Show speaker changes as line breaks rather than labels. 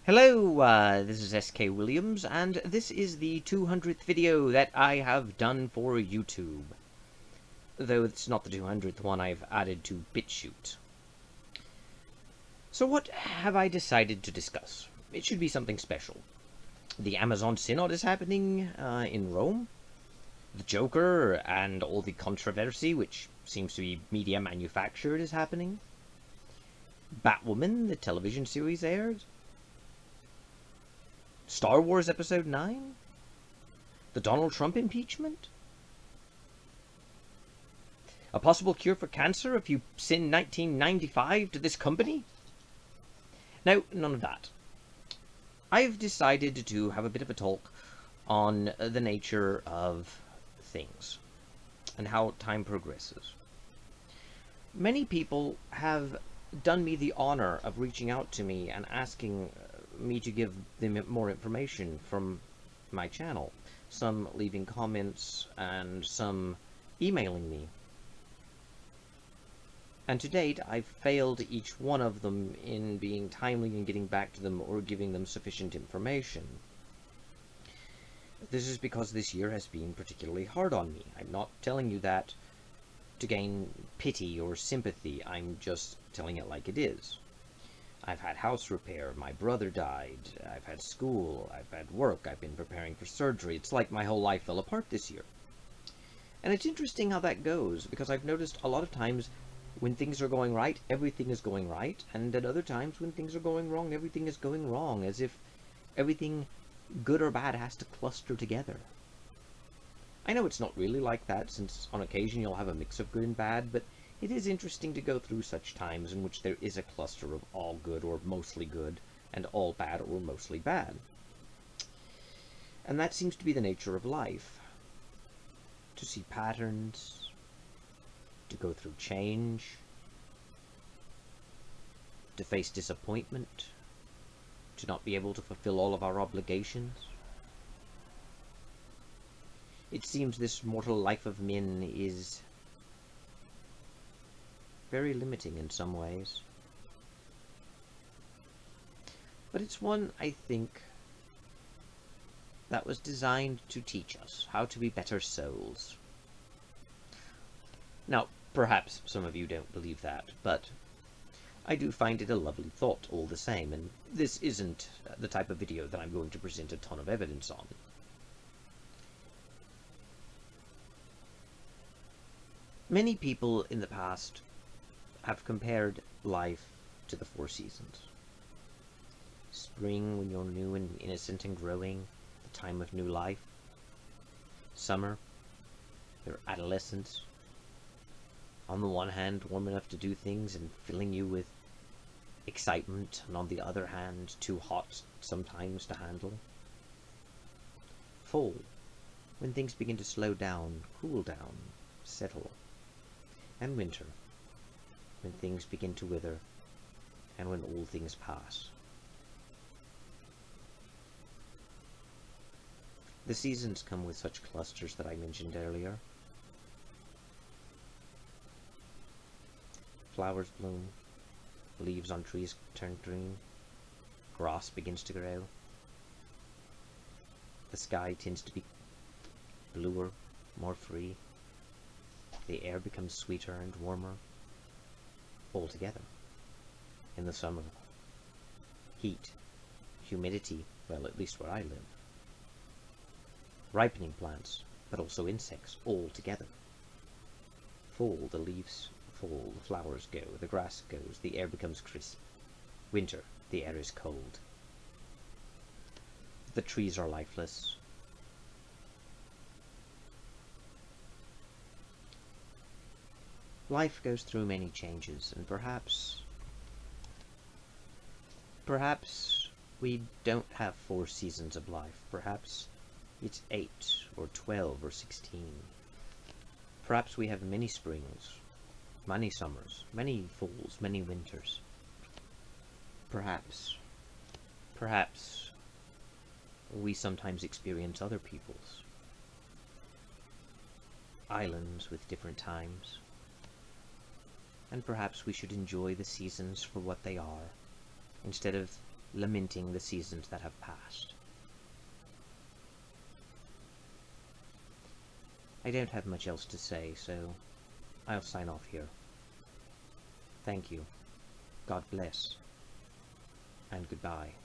Hello, this is SK Williams, and this is the 200th video that I have done for YouTube. Though it's not the 200th one I've added to BitChute. So what have I decided to discuss? It should be something special. The Amazon Synod is happening in Rome. The Joker and all the controversy, which seems to be media manufactured, is happening. Batwoman, the television series, aired. Star Wars Episode 9? The Donald Trump impeachment? A possible cure for cancer if you send 1995 to this company? No, none of that. I've decided to have a bit of a talk on the nature of things and how time progresses. Many people have done me the honor of reaching out to me and asking me to give them more information from my channel. Some leaving comments and some emailing me. And to date, I've failed each one of them in being timely in getting back to them or giving them sufficient information. This is because this year has been particularly hard on me. I'm not telling you that to gain pity or sympathy. I'm just telling it like it is. I've had house repair, my brother died, I've had school, I've had work, I've been preparing for surgery. It's like my whole life fell apart this year. And it's interesting how that goes, because I've noticed a lot of times when things are going right, everything is going right, and at other times when things are going wrong, everything is going wrong, as if everything good or bad has to cluster together. I know it's not really like that, since on occasion you'll have a mix of good and bad, but it is interesting to go through such times in which there is a cluster of all good or mostly good, and all bad or mostly bad. And that seems to be the nature of life. To see patterns, to go through change, to face disappointment, to not be able to fulfill all of our obligations. It seems this mortal life of men is very limiting in some ways. But it's one, I think, that was designed to teach us how to be better souls. Now, perhaps some of you don't believe that, but I do find it a lovely thought all the same, and this isn't the type of video that I'm going to present a ton of evidence on. Many people in the past have compared life to the four seasons. Spring, when you're new and innocent and growing, the time of new life. Summer, your adolescence. On the one hand, warm enough to do things and filling you with excitement, and on the other hand, too hot sometimes to handle. Fall, when things begin to slow down, cool down, settle. And winter, when things begin to wither, and when all things pass. The seasons come with such clusters that I mentioned earlier. Flowers bloom, leaves on trees turn green, grass begins to grow. The sky tends to be bluer, more free. The air becomes sweeter and warmer. All together. In the summer, heat, humidity, well, at least where I live. Ripening plants, but also insects, all together. Fall, the leaves fall, the flowers go, the grass goes, the air becomes crisp. Winter, the air is cold. The trees are lifeless. Life goes through many changes, and perhaps we don't have 4 seasons of life. Perhaps it's 8 or 12 or 16. Perhaps we have many springs, many summers, many falls, many winters. Perhaps we sometimes experience other people's islands with different times. And perhaps we should enjoy the seasons for what they are, instead of lamenting the seasons that have passed. I don't have much else to say, so I'll sign off here. Thank you. God bless. And goodbye.